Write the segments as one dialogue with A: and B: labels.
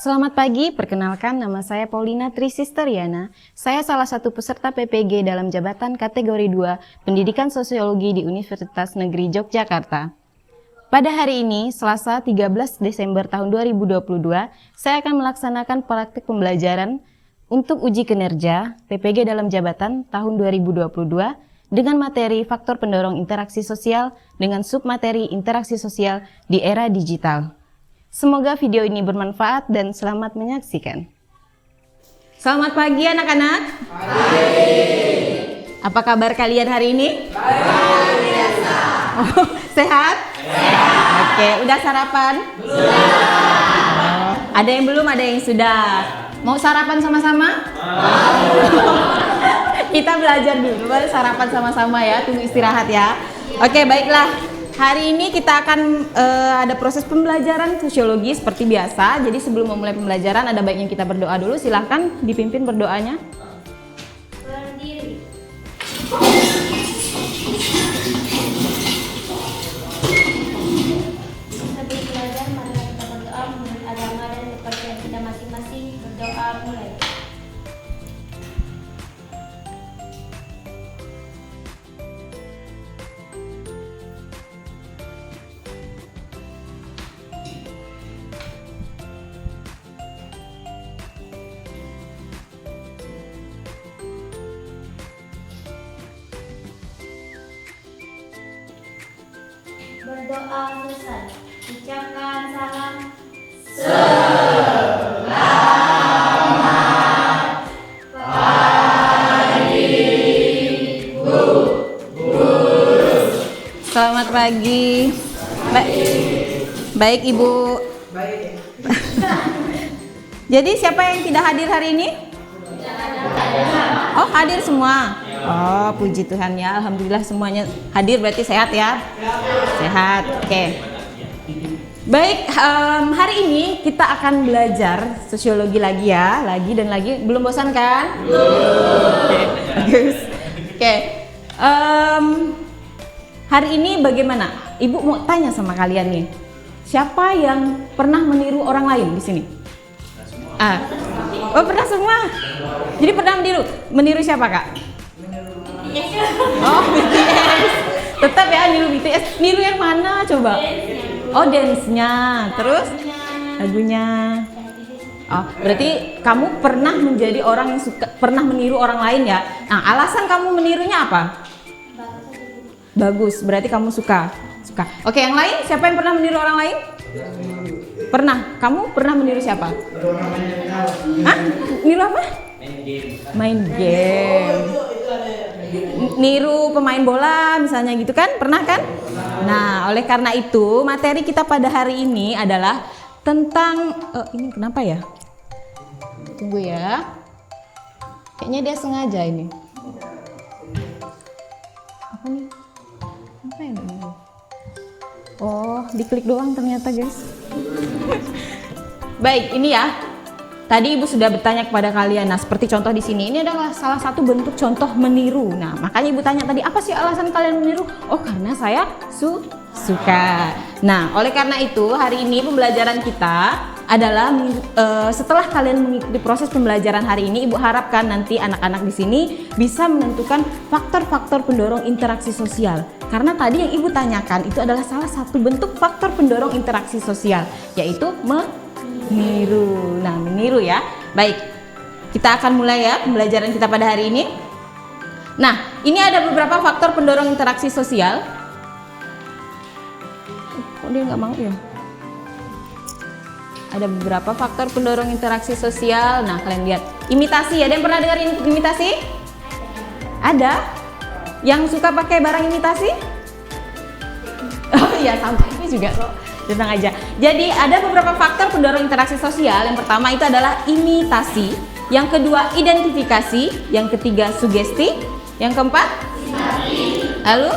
A: Selamat pagi, perkenalkan nama saya Paulina Trisisteriana. Saya salah satu peserta PPG dalam jabatan kategori 2 Pendidikan Sosiologi di Universitas Negeri Yogyakarta. Pada hari ini, Selasa 13 Desember tahun 2022, saya akan melaksanakan praktik pembelajaran untuk uji kinerja PPG dalam jabatan tahun 2022 dengan materi faktor pendorong interaksi sosial dengan submateri interaksi sosial di era digital. Semoga video ini bermanfaat dan selamat menyaksikan. Selamat pagi anak-anak. Pagi. Apa kabar kalian hari ini? Baik biasa. Oh, sehat? Sehat. Oke, udah sarapan? Sudah. Ada yang belum, ada yang sudah. Mau sarapan sama-sama? Kita belajar dulu, baru sarapan sama-sama ya. Tunggu istirahat ya. Oke, baiklah. Hari ini kita akan ada proses pembelajaran sosiologi seperti biasa. Jadi sebelum memulai pembelajaran ada baiknya kita berdoa dulu. Silahkan dipimpin berdoanya. Berdiri.
B: Sebelum belajar, mari kita berdoa menurut agama dan kepercayaan kita masing-masing. Berdoa mulai. Berdoa selesai. Ucapkan salam.
A: Selamat pagi. Baik Ibu. Baik. Jadi siapa yang tidak hadir hari ini? Oh, hadir semua. Oh, puji Tuhan ya. Alhamdulillah semuanya hadir, berarti sehat ya? Sehat. Oke. Baik, hari ini kita akan belajar sosiologi lagi ya, lagi dan lagi. Belum bosan kan? Oke, bagus. Oke. Hari ini bagaimana? Ibu mau tanya sama kalian nih. Siapa yang pernah meniru orang lain di sini? Oh, pernah semua. Jadi pernah meniru siapa, Kak? Oh, BTS. Tetap ya niru BTS. Niru yang mana coba? Oh, dance-nya. Terus lagunya. Oh, berarti kamu pernah menjadi orang yang pernah meniru orang lain ya? Nah, alasan kamu menirunya apa? Bagus, berarti kamu suka. Oke, yang lain? Siapa yang pernah meniru orang lain? Pernah. Kamu pernah meniru siapa? Hah? Niru apa? Main game. Niru pemain bola misalnya gitu kan? Pernah kan? Nah, oleh karena itu materi kita pada hari ini adalah tentang ini kenapa ya? Tunggu ya. Kayaknya dia sengaja ini. Apa nih? Apa yang ini? Oh, diklik doang ternyata, guys. Baik, ini ya. Tadi Ibu sudah bertanya kepada kalian. Nah, seperti contoh di sini, ini adalah salah satu bentuk contoh meniru. Nah, makanya Ibu tanya tadi, apa sih alasan kalian meniru? Oh, karena saya suka. Nah, oleh karena itu, hari ini pembelajaran kita adalah setelah kalian mengikuti proses pembelajaran hari ini, Ibu harapkan nanti anak-anak di sini bisa menentukan faktor-faktor pendorong interaksi sosial. Karena tadi yang Ibu tanyakan itu adalah salah satu bentuk faktor pendorong interaksi sosial, yaitu meniru. Nah, meniru ya. Baik, kita akan mulai ya pembelajaran kita pada hari ini. Nah, ini ada beberapa faktor pendorong interaksi sosial. Kok dia nggak mau ya? Ada beberapa faktor pendorong interaksi sosial. Nah, kalian lihat. Imitasi, ada yang pernah dengar imitasi? Ada? Yang suka pakai barang imitasi? Oh iya, sama ini juga kok. Tenang aja. Jadi ada beberapa faktor pendorong interaksi sosial. Yang pertama itu adalah imitasi. Yang kedua identifikasi. Yang ketiga sugesti. Yang keempat? Lalu?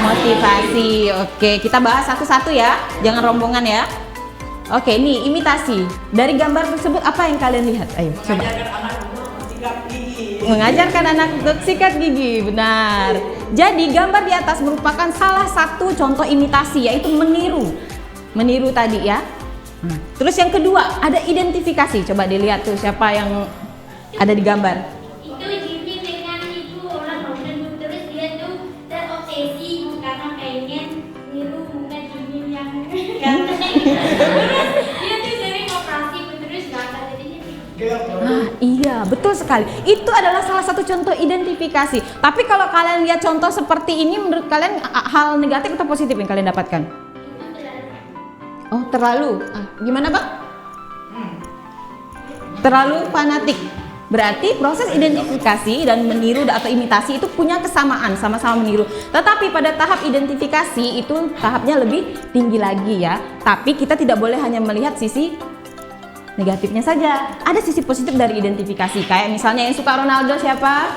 A: Motivasi. Oke, kita bahas satu-satu ya. Jangan rombongan ya. Oke, ini imitasi. Dari gambar tersebut apa yang kalian lihat? Ayo, coba. Mengajarkan anak untuk sikat gigi, benar. Jadi gambar di atas merupakan salah satu contoh imitasi, yaitu meniru. Meniru tadi ya. Nah, terus yang kedua ada identifikasi. Coba dilihat tuh siapa yang ada di gambar.
B: Itu Jimmy dengan ibu orang London, terus dia tuh terobsesi karena pengen niru muka Jimmy yang terus dia tuh sering operasi terus gagal jadinya.
A: Nah, iya, betul sekali. Itu adalah salah satu contoh identifikasi. Tapi kalau kalian lihat contoh seperti ini, menurut kalian hal negatif atau positif yang kalian dapatkan? Oh, terlalu. Gimana, Bang? Terlalu fanatik. Berarti proses identifikasi dan meniru atau imitasi itu punya kesamaan, sama-sama meniru. Tetapi pada tahap identifikasi itu tahapnya lebih tinggi lagi ya. Tapi kita tidak boleh hanya melihat sisi negatifnya saja. Ada sisi positif dari identifikasi. Kayak misalnya yang suka Ronaldo siapa?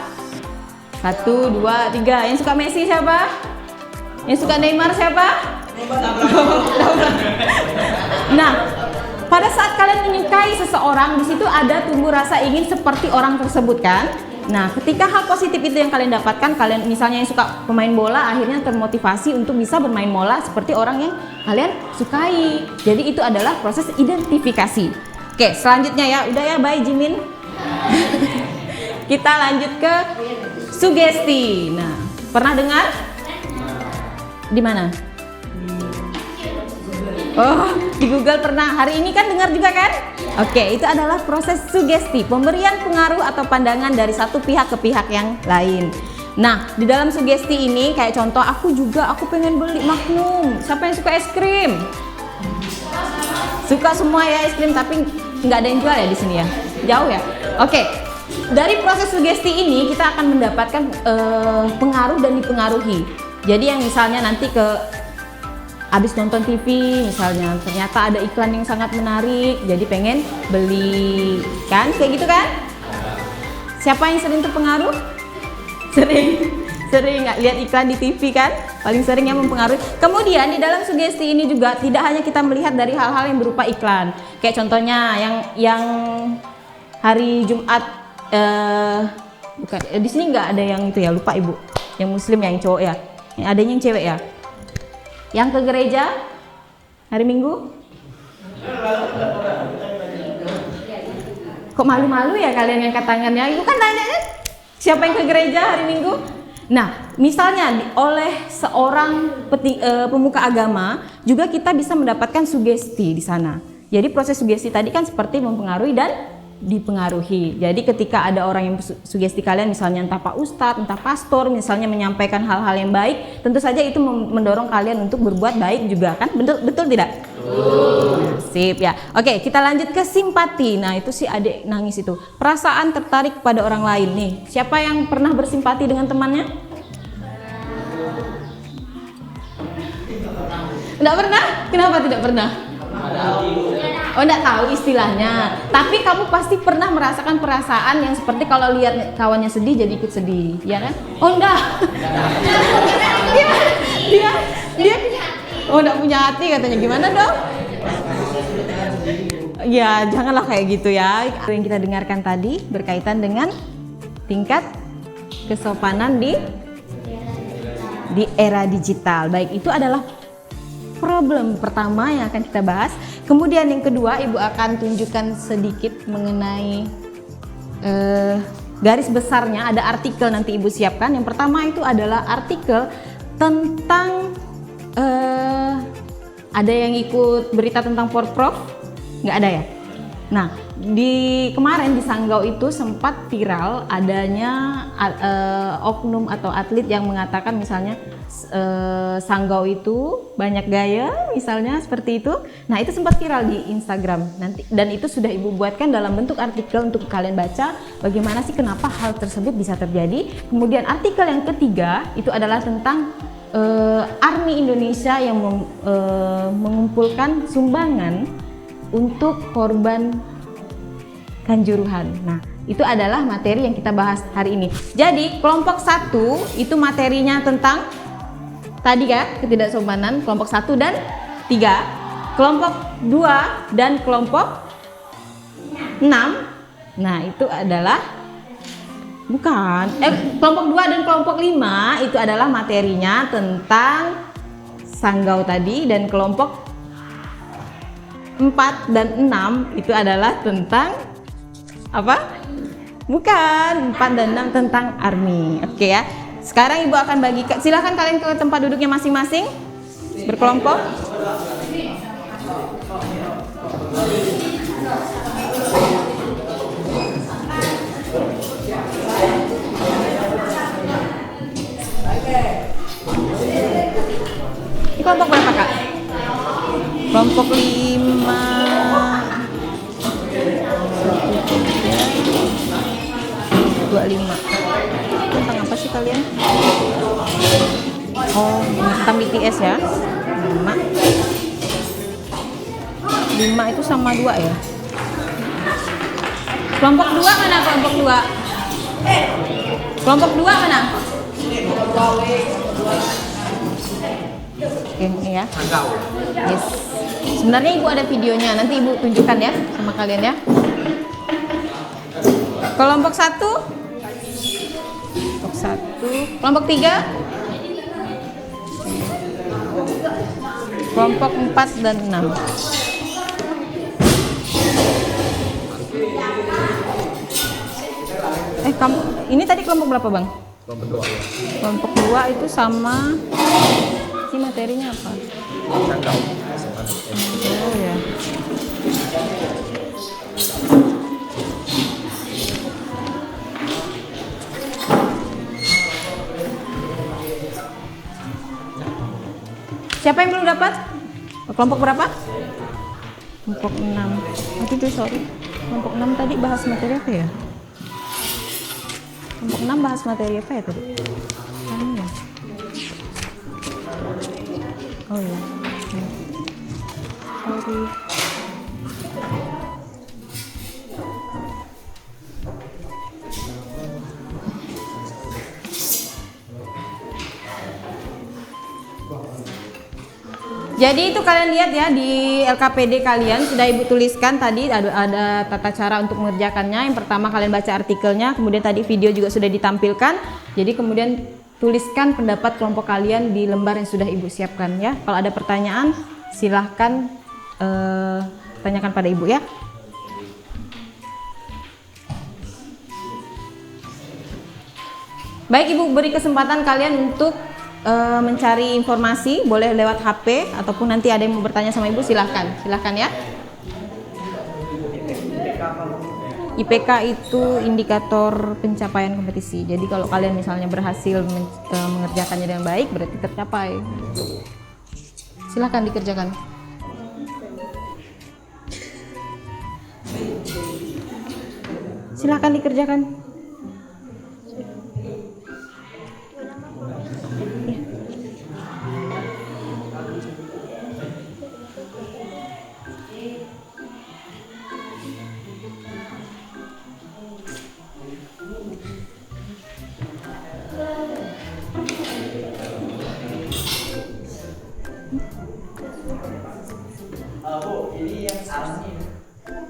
A: 1, 2, 3. Yang suka Messi siapa? Yang suka Neymar siapa? Nah, pada saat kalian menyukai seseorang, di situ ada tumbuh rasa ingin seperti orang tersebut kan? Nah, ketika hal positif itu yang kalian dapatkan, kalian misalnya yang suka pemain bola, akhirnya termotivasi untuk bisa bermain bola seperti orang yang kalian sukai. Jadi itu adalah proses identifikasi. Oke, selanjutnya ya, udah ya, bye Jimin. Kita lanjut ke sugesti. Nah, pernah dengar? Di mana? Oh, di Google pernah. Hari ini kan dengar juga kan? Oke, itu adalah proses sugesti, pemberian pengaruh atau pandangan dari satu pihak ke pihak yang lain. Nah, di dalam sugesti ini kayak contoh, aku pengen beli Magnum. Siapa yang suka es krim? Suka semua ya es krim, tapi nggak ada yang jual ya di sini ya? Jauh ya? Oke, dari proses sugesti ini kita akan mendapatkan pengaruh dan dipengaruhi. Jadi yang misalnya nanti abis nonton TV misalnya, ternyata ada iklan yang sangat menarik, jadi pengen beli, kan? Kayak gitu kan? Siapa yang sering terpengaruh? Sering nggak lihat iklan di TV kan? Paling sering yang mempengaruhi. Kemudian di dalam sugesti ini juga tidak hanya kita melihat dari hal-hal yang berupa iklan. Kayak contohnya yang hari Jumat, bukan di sini nggak ada yang itu ya, lupa ibu. Yang Muslim ya, yang cowok ya. Yang adanya yang cewek ya. Yang ke gereja hari Minggu. Kok malu-malu ya kalian angkat tangannya? Ibu kan nanya siapa yang ke gereja hari Minggu? Nah, misalnya oleh seorang pemuka agama juga kita bisa mendapatkan sugesti di sana. Jadi proses sugesti tadi kan seperti mempengaruhi dan dipengaruhi. Jadi ketika ada orang yang sugesti kalian, misalnya entah Pak Ustadz, entah pastor, misalnya menyampaikan hal-hal yang baik, tentu saja itu mendorong kalian untuk berbuat baik juga kan? Betul tidak? Betul. Sip ya. Oke, kita lanjut ke simpati. Nah, itu si adik nangis itu. Perasaan tertarik pada orang lain nih. Siapa yang pernah bersimpati dengan temannya? Tidak pernah? Kenapa tidak pernah? Oh, enggak tahu istilahnya. Tapi kamu pasti pernah merasakan perasaan yang seperti kalau lihat kawannya sedih jadi ikut sedih, ya kan? Oh, enggak. Dia oh, enggak punya hati katanya. Gimana dong? Ya, janganlah kayak gitu ya. Yang kita dengarkan tadi berkaitan dengan tingkat kesopanan di era digital. Baik, itu adalah problem pertama yang akan kita bahas. Kemudian yang kedua, Ibu akan tunjukkan sedikit mengenai garis besarnya. Ada artikel nanti Ibu siapkan. Yang pertama itu adalah artikel tentang ada yang ikut berita tentang Porprov? Nggak ada ya? Nah, kemarin di Sanggau itu sempat viral adanya oknum atau atlet yang mengatakan misalnya Sanggau itu banyak gaya, misalnya seperti itu. Nah, itu sempat viral di Instagram nanti, dan itu sudah Ibu buatkan dalam bentuk artikel untuk kalian baca bagaimana sih kenapa hal tersebut bisa terjadi. Kemudian artikel yang ketiga itu adalah tentang Army Indonesia yang mengumpulkan sumbangan untuk korban Kanjuruhan. Nah, itu adalah materi yang kita bahas hari ini. Jadi kelompok 1 itu materinya tentang tadi ya, ketidaksopanan, kelompok 1 dan 3. Kelompok 2 dan kelompok 6. Nah, itu adalah kelompok 2 dan kelompok 5 itu adalah materinya tentang Sanggau tadi, dan kelompok 4 dan 6 itu adalah tentang apa? Bukan, 4 dan 6 tentang army. Oke ya. Sekarang Ibu akan bagikan, silahkan kalian ke tempat duduknya masing-masing, berkelompok. Ini kelompok berapa Kak? Kelompok 5. Dua lima. Tentang apa sih kalian? Oh, tentang BTS ya. 5. 5 itu sama 2 ya. Kelompok 2 mana kelompok 2? Kelompok 2 mana? Oke, ini ya. Yes. Sebenarnya Ibu ada videonya, nanti Ibu tunjukkan ya sama kalian ya. Kelompok 1. Kelompok 1. Kelompok 3. Kelompok 4 dan 6. Kamu ini tadi kelompok berapa, Bang?
C: Kelompok 2 ya.
A: Kelompok 2 itu sama si materinya apa?
C: Cangkau.
A: Oh ya. Siapa yang belum dapat? Kelompok berapa? Kelompok 6. Itu sorry. Kelompok 6 tadi bahas materi apa ya? Kelompok 6 bahas materi apa ya tadi? Ya. Oh ya. Sorry. Jadi itu kalian lihat ya di LKPD kalian sudah Ibu tuliskan tadi ada tata cara untuk mengerjakannya. Yang pertama kalian baca artikelnya, kemudian tadi video juga sudah ditampilkan. Jadi kemudian tuliskan pendapat kelompok kalian di lembar yang sudah Ibu siapkan ya. Kalau ada pertanyaan silahkan tanyakan pada Ibu ya. Baik, Ibu beri kesempatan kalian untuk mencari informasi, boleh lewat HP ataupun nanti ada yang mau bertanya sama Ibu, silahkan ya. IPK itu indikator pencapaian kompetisi. Jadi kalau kalian misalnya berhasil mengerjakannya dengan baik, berarti tercapai. Silahkan dikerjakan. Silahkan dikerjakan.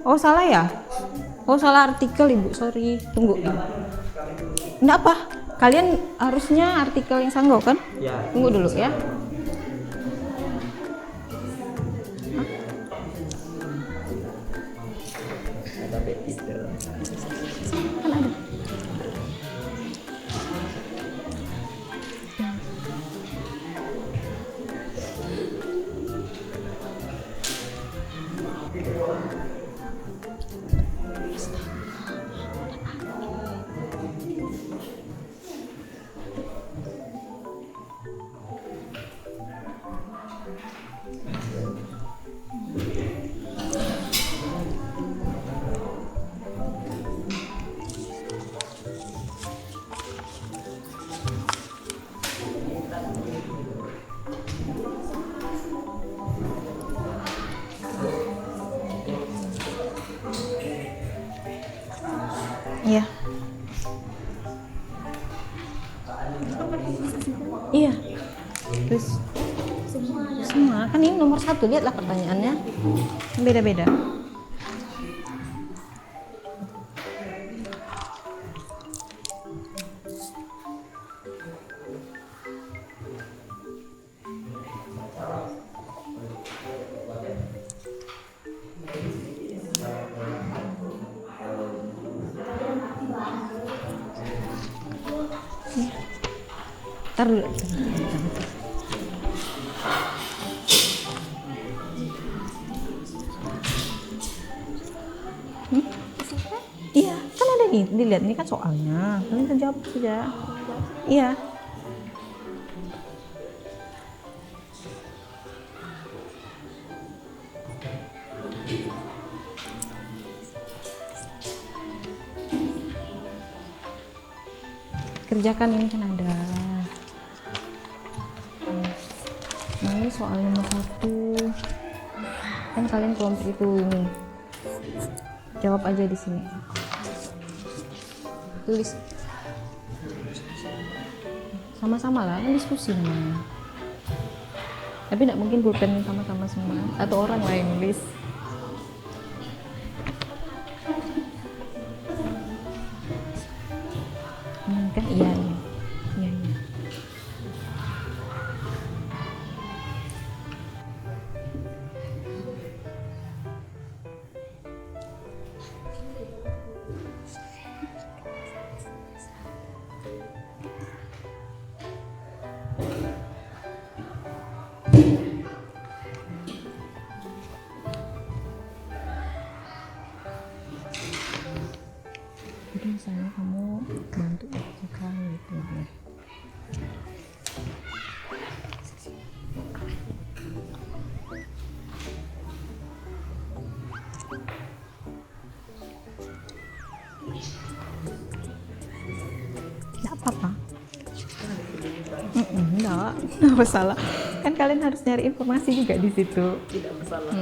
A: Oh salah ya? Oh salah artikel Ibu, sorry. Tunggu. Enggak apa? Kalian harusnya artikel yang Sanggau kan?
C: Ya.
A: Tunggu dulu ya. Kan ada. Iya. Iya. Terus semua kan ini nomor 1, lihatlah pertanyaannya. Beda-beda. Ntar dulu. Iya, kan ada nih, dilihat ini kan soalnya. Kalian kan jawab saja. Iya. Kerjakan ini kan ada. Nah ini soal nomor 1. Kan kalian kelompok itu ini. Jawab aja di sini. Tulis. Sama-sama lah, kan diskusi namanya. Tapi tidak mungkin pulpen sama-sama semua. Atau orang lain nulis. Kan iya. Jadi misalnya kamu bantu kan gitu ya. Tidak apa-apa. Enggak masalah. Kan kalian harus nyari informasi juga di situ.
C: Tidak masalah.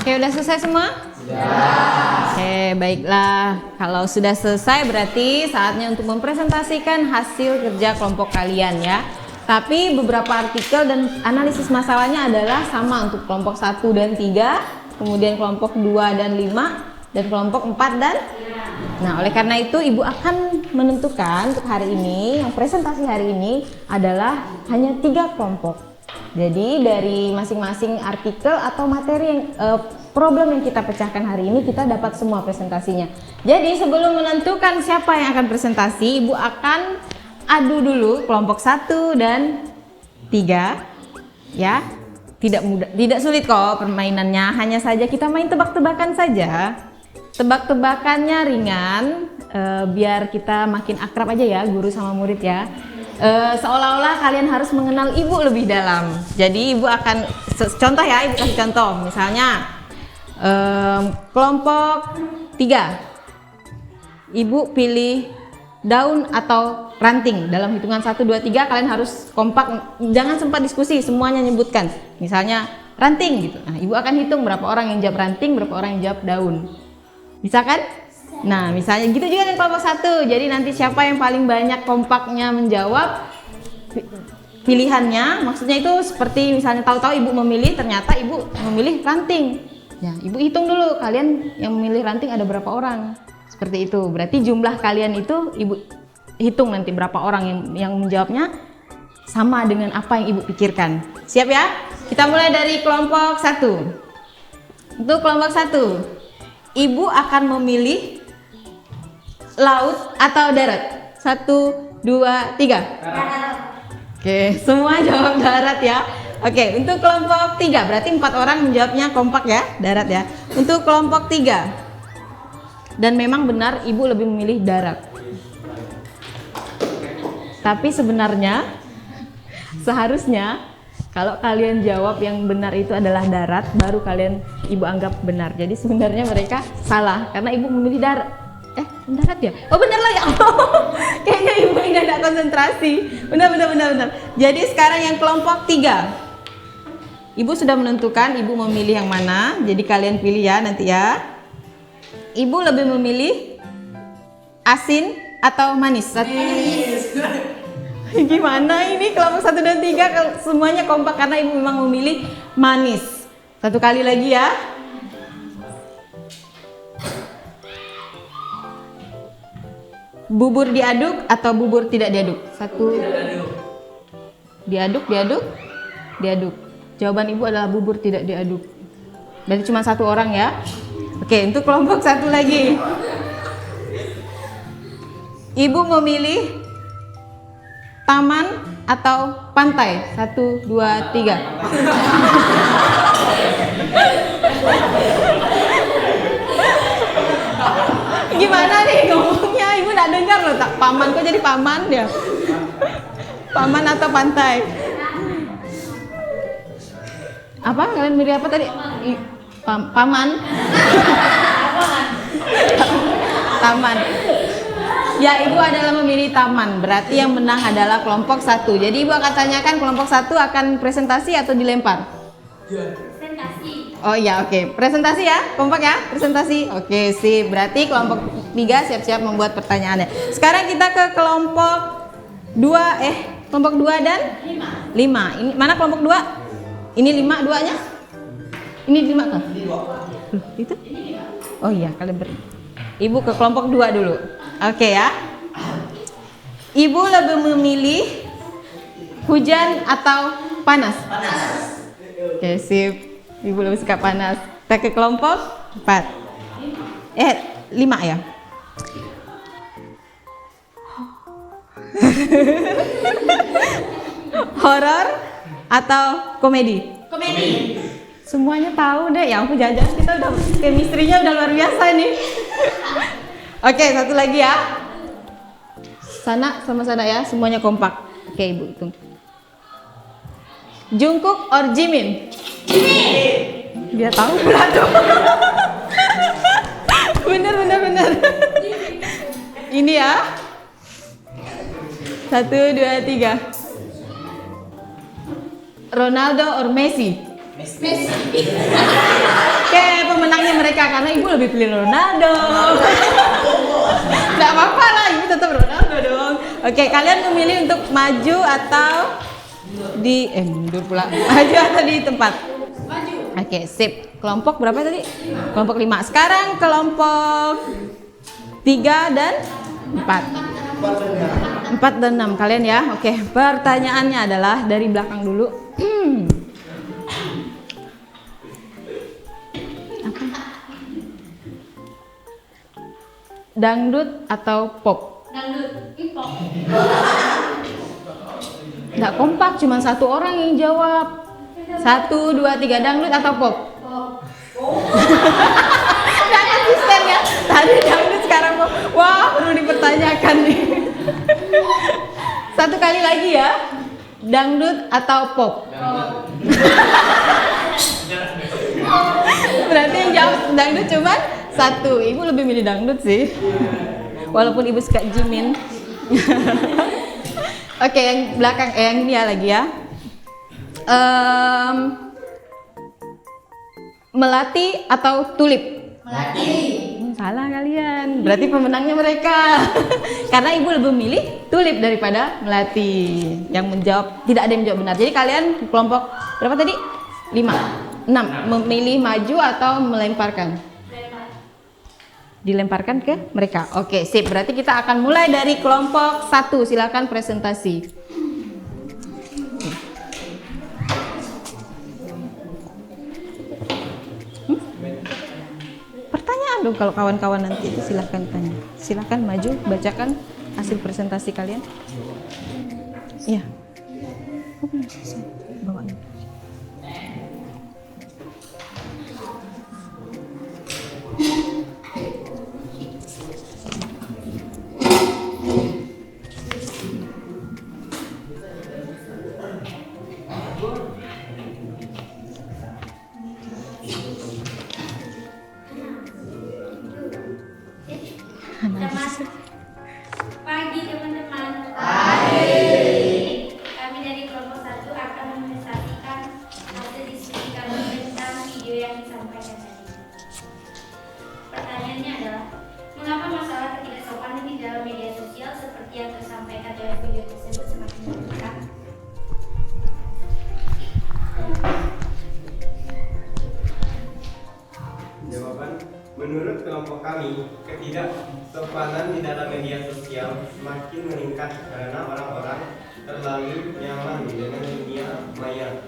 A: Oke, udah selesai semua? Sudah. Oke, baiklah. Kalau sudah selesai berarti saatnya untuk mempresentasikan hasil kerja kelompok kalian ya. Tapi beberapa artikel dan analisis masalahnya adalah sama untuk kelompok 1 dan 3, kemudian kelompok 2 dan 5, dan kelompok 4 dan... Nah, oleh karena itu Ibu akan menentukan untuk hari ini, yang presentasi hari ini adalah hanya 3 kelompok. Jadi dari masing-masing artikel atau materi yang problem yang kita pecahkan hari ini kita dapat semua presentasinya. Jadi sebelum menentukan siapa yang akan presentasi, Ibu akan adu dulu kelompok 1 dan 3 ya. Tidak sulit kok permainannya, hanya saja kita main tebak-tebakan saja. Tebak-tebakannya ringan, biar kita makin akrab aja ya guru sama murid ya. Seolah-olah kalian harus mengenal Ibu lebih dalam. Jadi Ibu akan contoh ya, Ibu kasih contoh. Misalnya kelompok 3, Ibu pilih daun atau ranting. Dalam hitungan 1, 2, 3 kalian harus kompak, jangan sempat diskusi, semuanya nyebutkan. Misalnya ranting gitu. Nah, Ibu akan hitung berapa orang yang jawab ranting, berapa orang yang jawab daun. Bisa kan? Nah, misalnya gitu juga dengan kelompok 1. Jadi nanti siapa yang paling banyak kompaknya menjawab pilihannya, maksudnya itu seperti misalnya tahu-tahu Ibu memilih, ternyata Ibu memilih ranting. Ya, Ibu hitung dulu kalian yang memilih ranting ada berapa orang. Seperti itu. Berarti jumlah kalian itu Ibu hitung nanti berapa orang yang menjawabnya sama dengan apa yang Ibu pikirkan. Siap ya? Kita mulai dari kelompok 1. Untuk kelompok 1, Ibu akan memilih laut atau darat? 1, 2, 3. Oke, semua jawab darat ya. Oke, untuk kelompok 3 berarti 4 orang menjawabnya kompak ya, darat ya. Untuk kelompok 3, dan memang benar Ibu lebih memilih darat. Tapi sebenarnya seharusnya kalau kalian jawab yang benar itu adalah darat, baru kalian Ibu anggap benar. Jadi sebenarnya mereka salah karena Ibu memilih darat. Darat ya? Oh benar lah ya. Kayaknya Ibu ini tidak konsentrasi. Benar. Jadi sekarang yang kelompok 3. Ibu sudah menentukan Ibu memilih yang mana. Jadi kalian pilih ya nanti ya. Ibu lebih memilih asin atau manis? Manis. Gimana ini kelompok 1 dan 3 semuanya kompak karena Ibu memang memilih manis. Satu kali lagi ya. Bubur diaduk atau bubur tidak diaduk? Satu. Diaduk, diaduk, diaduk. Jawaban ibu adalah bubur tidak diaduk. Berarti cuma satu orang ya. Oke, untuk kelompok satu lagi. Ibu memilih taman atau pantai? 1, 2, 3. Gimana nih ngomongnya? Ibu nggak dengar loh. Tak paman kok jadi paman ya? Paman atau pantai? Apa? Kalian milih apa tadi? Paman? Taman. Ya, ibu adalah memilih taman. Berarti yang menang adalah kelompok satu. Jadi ibu akan tanyakan kelompok satu akan presentasi atau dilempar?
B: Presentasi.
A: Oh iya, oke. Presentasi ya, kompak ya, presentasi. Oke, sip. Berarti kelompok 3 siap-siap membuat pertanyaannya. Sekarang kita ke kelompok 2, kelompok 2 dan 5. Ini mana kelompok 2? Ini 5 duanya? Ini 5 kan? Loh, itu? Oh iya, kalian Ibu ke kelompok 2 dulu. Oke ya. Ibu lebih memilih hujan atau panas? Panas. Oke, sip. Ibu lebih suka panas. Kita ke kelompok 4. 5 ya. Horor atau komedi?
B: Komedi.
A: Semuanya tahu deh. Ya ampun, jajan kita udah chemistry-nya udah luar biasa nih. Oke, satu lagi ya. Sana sama sana ya, semuanya kompak. Oke, ibu hitung. Jungkook or Jimin? Jimin. Dia tahu pula dong. Bener. Ini ya. 1, 2, 3. Ronaldo or Messi? Messi. Oke, pemenangnya mereka karena ibu lebih pilih Ronaldo. Nggak apa-apa lah, ibu tetap Ronaldo dong. Oke, kalian memilih untuk maju atau mundur pula. Maju atau di tempat? Maju. Oke, sip. Kelompok berapa tadi? Kelompok 5. Sekarang kelompok 3 dan 4. 4 dan 6 kalian ya. Oke, pertanyaannya adalah dari belakang dulu. Apa? Dangdut atau pop?
B: Dangdut. Pop.
A: Nggak kompak, cuma satu orang yang jawab. 1, 2, 3. Dangdut atau pop? Nggak konsisten ya. Tadi dangdut, sekarang pop. Wah, perlu dipertanyakan nih. Satu kali lagi ya. Dangdut atau pop? Berarti yang jawab dangdut cuma 1. Ibu lebih milih dangdut sih. Walaupun ibu suka Jimin. Oke, yang belakang, yang ini ya lagi ya. Melati atau tulip?
B: Melati.
A: Salah kalian. Berarti pemenangnya mereka. Karena ibu lebih memilih tulip daripada melati. Yang menjawab, tidak ada yang menjawab benar. Jadi kalian kelompok berapa tadi? 5, 6. Memilih maju atau melemparkan? Dilemparkan ke mereka. Oke, sip. Berarti kita akan mulai dari kelompok 1. Silakan presentasi. Pertanyaan dong kalau kawan-kawan nanti itu silahkan tanya. Silahkan maju, bacakan hasil presentasi kalian. Iya. Bawa.
B: Pagi teman-teman. Pagi. Kami dari kelompok 1 akan mempresentasikan hasil diskusi kami tentang video yang disampaikan tadi. Pertanyaannya adalah, mengapa masalah ketidaksopanan di dalam media sosial seperti yang tersampaikan dalam video tersebut semakin meningkat?
C: Jawaban
D: Menurut kelompok kami, ketidaksopanan di dalam media sosial semakin meningkat karena orang-orang terlalu nyaman dengan dunia maya.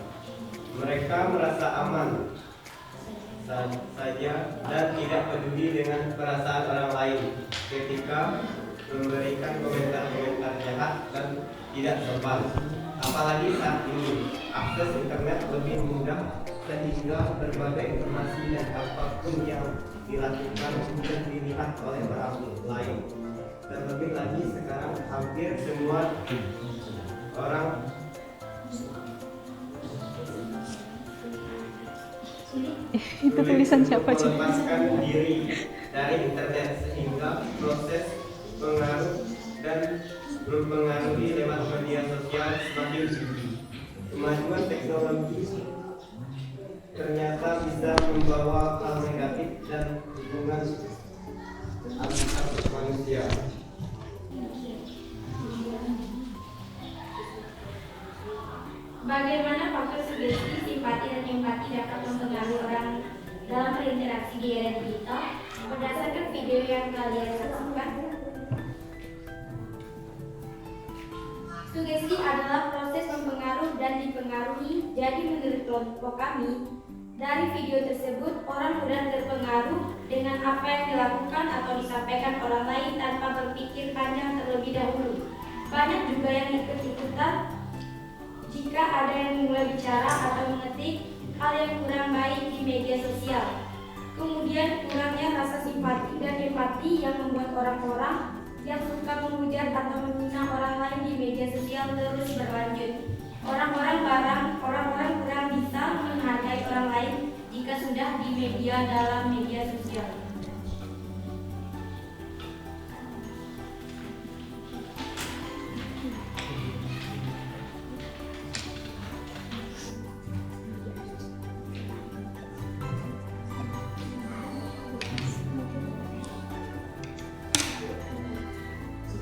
D: Mereka merasa aman saja dan tidak peduli dengan perasaan orang lain ketika memberikan komentar-komentar jahat dan tidak sopan. Apalagi saat ini akses internet lebih mudah sehingga berbagai informasi dan apapun yang dilakukan mudah dilihat oleh orang lain. Terlebih lagi sekarang hampir semua orang
A: Itu tulisan siapa sih?
D: melepaskan diri dari internet sehingga proses pengaruh dan mempengaruhi lewat media sosial semakin tinggi. Kemajuan teknologi ternyata bisa membawa hal negatif dan hubungan antar manusia.
B: Bagaimana faktor sugesti, simpati, dan empati dapat mempengaruhi orang dalam berinteraksi di era digital? Berdasarkan video yang kalian saksikan, sugesti adalah proses mempengaruhi dan dipengaruhi. Jadi menurut kelompok kami, dari video tersebut orang mudah terpengaruh dengan apa yang dilakukan atau disampaikan orang lain tanpa berpikir panjang terlebih dahulu. Banyak juga yang ikut-ikutan jika ada yang mulai bicara atau mengetik hal yang kurang baik di media sosial. Kemudian kurangnya rasa simpati dan empati yang membuat orang-orang yang suka menghujat atau menghina orang lain di media sosial terus berlanjut. Orang-orang kurang bisa menghargai orang lain jika sudah di dalam media sosial.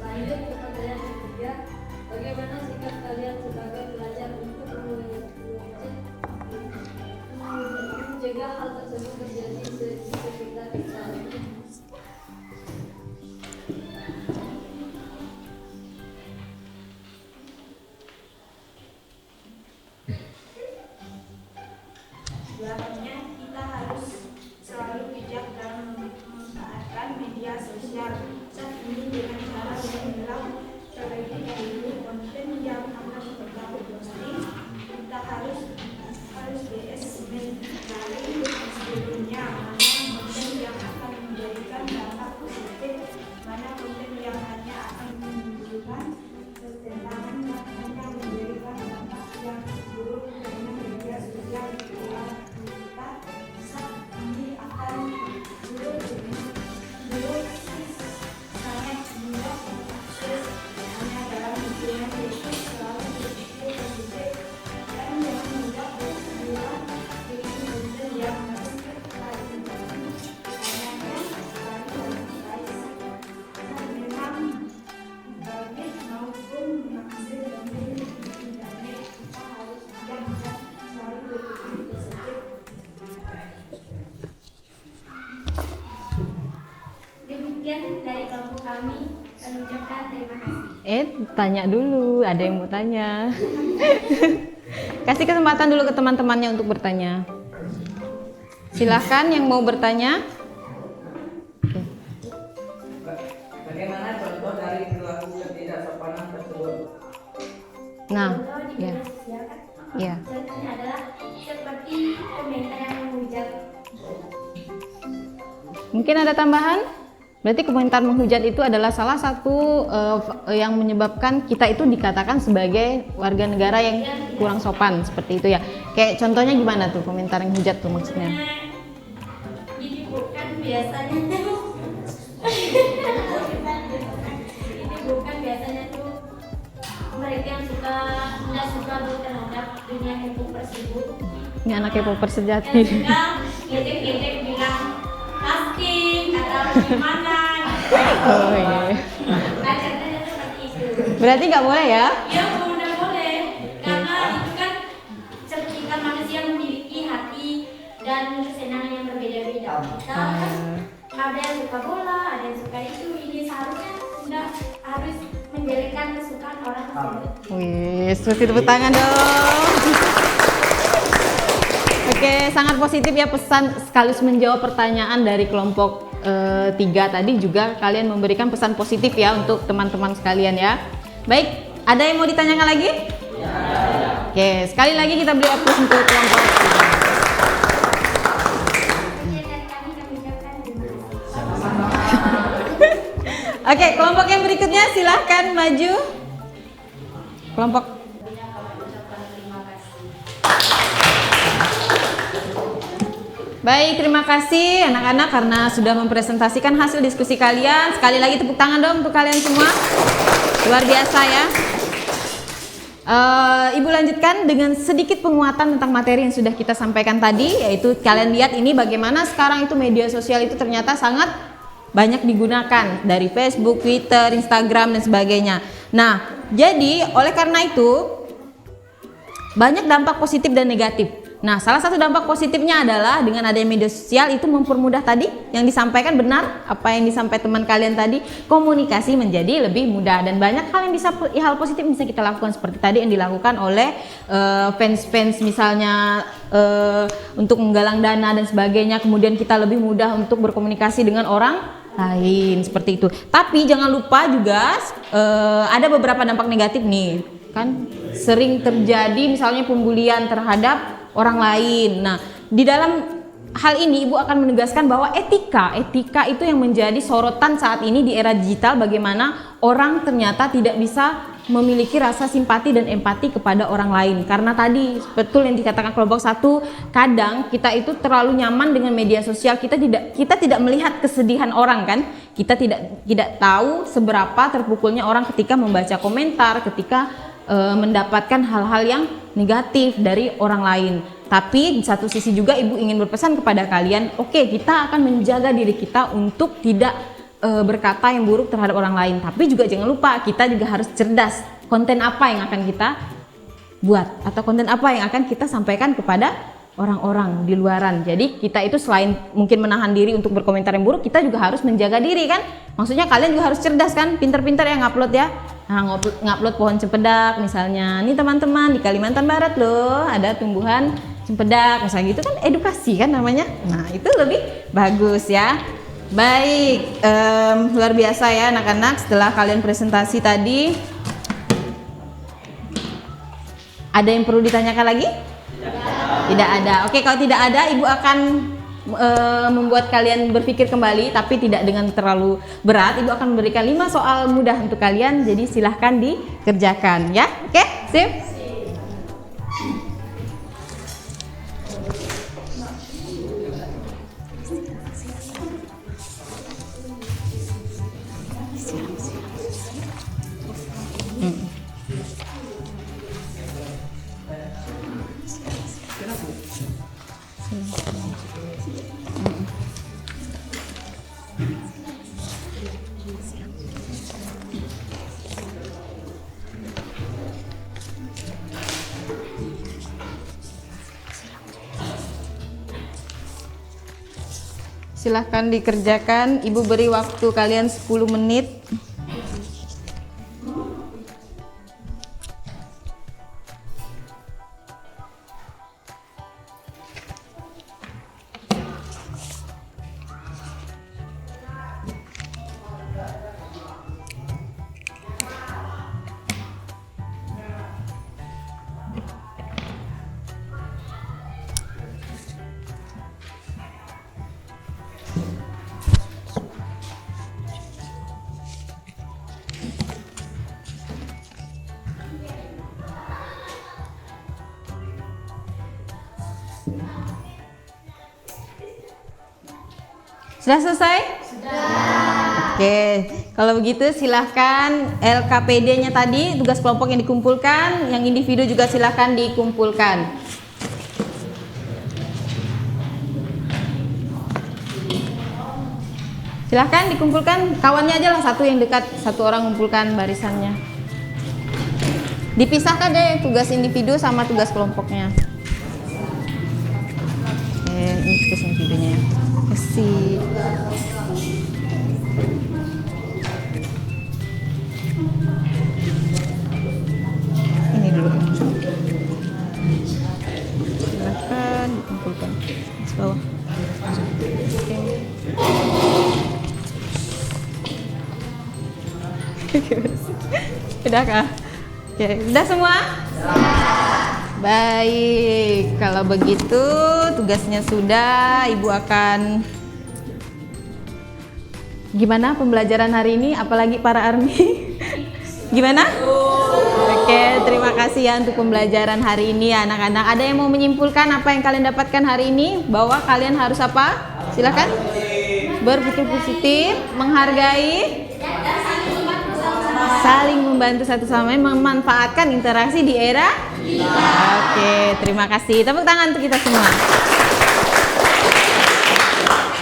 E: Lanjut ke pertanyaan ketiga, bagaimana sikap kalian sebagai pelajar untuk mencegah hal tersebut terjadi di sekitar kita?
F: Selanjutnya, kita harus selalu bijak dalam memanfaatkan media sosial. Saat ini dengan cara memilah terlebih dahulu konten yang akan kita posting, kita harus dari sebelumnya mana konten yang akan memberikan dampak positif, mana konten yang hanya akan menunjukkan pertentangan yang hanya memberikan dampak yang buruk. Karena media sosial kita saat ini akan belum sangat mudah mengakses, hanya dalam hitungan detik selalu berpikir positif dan yang mudah bersebuah dengan konten yang merugikan kehidupan. Banyaknya sekali orang baik saat memang internet maupun mengakses konten di internet, kita harus bijak dan selalu berpikir positif.
B: Demikian dari kelompok kami, kami ucapkan terima kasih.
A: Tanya dulu, ada yang mau tanya. Kasih kesempatan dulu ke teman-temannya untuk bertanya. Silahkan yang mau bertanya.
G: Bagaimana contoh dari perilaku ketidaksopanan tersebut?
A: Nah,
B: Contoh di
A: ya,
B: media sosial kan?
A: ya.
B: Contohnya adalah seperti komentar yang menghujat.
A: Mungkin ada tambahan? Berarti komentar menghujat itu adalah salah satu yang menyebabkan kita itu dikatakan sebagai warga negara yang kurang sopan, seperti itu ya. Kayak contohnya gimana tuh komentar yang hujat tuh maksudnya?
B: Jadi bukan biasanya tuh mereka yang tidak suka terhadap dunia K-pop tersebut.
A: Ini anak K-popers sejati.
B: Yang suka ngedek-ngedek bilang casting atau gimana gitu.
A: Oh iya.
B: Nah, contohnya seperti itu.
A: Berarti nggak boleh ya?
B: Ya udah boleh, karena itu kan setiap manusia memiliki hati dan kesenangan yang berbeda-beda. Kita kan ada yang suka bola, ada yang suka itu. Ini seharusnya nggak harus menjelekkan kesukaan orang tersebut.
A: Wih, kasih tepuk tangan dong. Oke, sangat positif ya pesan sekaligus menjawab pertanyaan dari kelompok 3 tadi juga kalian memberikan pesan positif ya untuk teman-teman sekalian ya. Baik, ada yang mau ditanyakan lagi? Ya. Oke, sekali lagi kita beri aplaus untuk kelompok 3.
B: Dari kami ucapkan terima kasih.
A: Oke, kelompok yang berikutnya silahkan maju. Kelompok Baik, terima kasih anak-anak karena sudah mempresentasikan hasil diskusi kalian. Sekali lagi tepuk tangan dong untuk kalian semua. Luar biasa ya. Ibu lanjutkan dengan sedikit penguatan tentang materi yang sudah kita sampaikan tadi, yaitu kalian lihat ini bagaimana sekarang itu media sosial itu ternyata sangat banyak digunakan dari Facebook, Twitter, Instagram dan sebagainya. Nah, jadi oleh karena itu banyak dampak positif dan negatif. Nah, salah satu dampak positifnya adalah dengan adanya media sosial itu mempermudah tadi yang disampaikan benar apa yang disampaikan teman kalian tadi, komunikasi menjadi lebih mudah dan banyak hal yang hal positif bisa kita lakukan seperti tadi yang dilakukan oleh fans-fans misalnya untuk menggalang dana dan sebagainya, kemudian kita lebih mudah untuk berkomunikasi dengan orang lain seperti itu. Tapi jangan lupa juga ada beberapa dampak negatif nih, kan sering terjadi misalnya pembulian terhadap orang lain. Nah, di dalam hal ini Ibu akan menegaskan bahwa etika itu yang menjadi sorotan saat ini di era digital, bagaimana orang ternyata tidak bisa memiliki rasa simpati dan empati kepada orang lain. Karena tadi betul yang dikatakan kelompok 1, kadang kita itu terlalu nyaman dengan media sosial, kita tidak melihat kesedihan orang kan. Kita tidak tahu seberapa terpukulnya orang ketika membaca komentar, ketika mendapatkan hal-hal yang negatif dari orang lain. Tapi di satu sisi juga Ibu ingin berpesan kepada kalian, oke, kita akan menjaga diri kita untuk tidak berkata yang buruk terhadap orang lain. Tapi juga jangan lupa kita juga harus cerdas. Konten apa yang akan kita buat atau konten apa yang akan kita sampaikan kepada orang-orang di luaran. Jadi kita itu selain mungkin menahan diri untuk berkomentar yang buruk, kita juga harus menjaga diri kan. Maksudnya kalian juga harus cerdas kan, pinter-pinter ya ngupload ya. Nah, ngupload pohon cempedak misalnya. Nih teman-teman, di Kalimantan Barat loh ada tumbuhan cempedak misalnya gitu kan, edukasi kan namanya. Nah, itu lebih bagus ya. Baik, luar biasa ya anak-anak. Setelah kalian presentasi tadi, ada yang perlu ditanyakan lagi? Tidak ada. Oke, kalau tidak ada, Ibu akan membuat kalian berpikir kembali, tapi tidak dengan terlalu berat. Ibu akan memberikan 5 soal mudah untuk kalian, jadi silahkan dikerjakan ya. Oke, sip. Silahkan dikerjakan. Ibu beri waktu kalian 10 menit. Sudah selesai? Sudah. Oke, kalau begitu silahkan LKPD-nya tadi, tugas kelompok yang dikumpulkan, yang individu juga silahkan dikumpulkan. Silahkan dikumpulkan, kawannya aja lah satu yang dekat, satu orang kumpulkan barisannya. Dipisahkan deh tugas individu sama tugas kelompoknya. Oke, ini tugas individunya. Kasih. Udah kah? Oke, udah semua? Baik, kalau begitu tugasnya sudah, Ibu akan gimana pembelajaran hari ini, apalagi para ARMY? Gimana? Oke, terima kasih ya untuk pembelajaran hari ini ya anak-anak. Ada yang mau menyimpulkan apa yang kalian dapatkan hari ini? Bahwa kalian harus apa? Silakan. Berpikir positif, menghargai, saling membantu satu sama lain, memanfaatkan interaksi di era. Oke, terima kasih. Tepuk tangan untuk kita semua.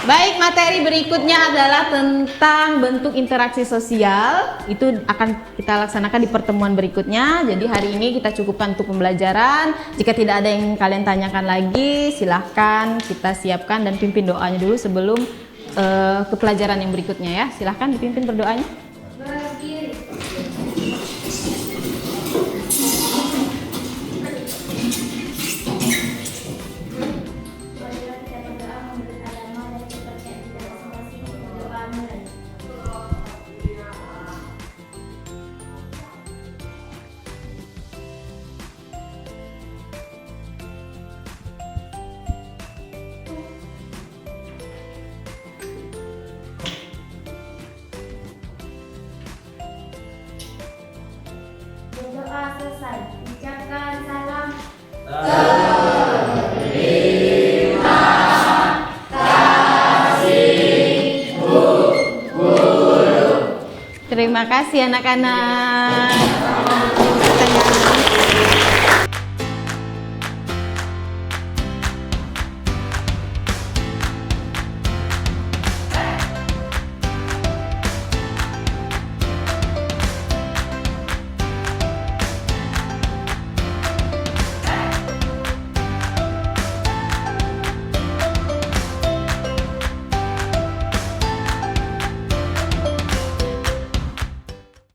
A: Baik, materi berikutnya adalah tentang bentuk interaksi sosial. Itu akan kita laksanakan di pertemuan berikutnya. Jadi hari ini kita cukupkan untuk pembelajaran. Jika tidak ada yang kalian tanyakan lagi, silahkan kita siapkan dan pimpin doanya dulu sebelum ke pelajaran yang berikutnya ya. Silahkan dipimpin berdoanya.
B: Berdiri. Marilah kita berdoa memberi agama dan kepercayaan kita masing-masing. Berdoa mulai. Berdoa selesai. Ucapkan salam.
A: Terima kasih anak-anak.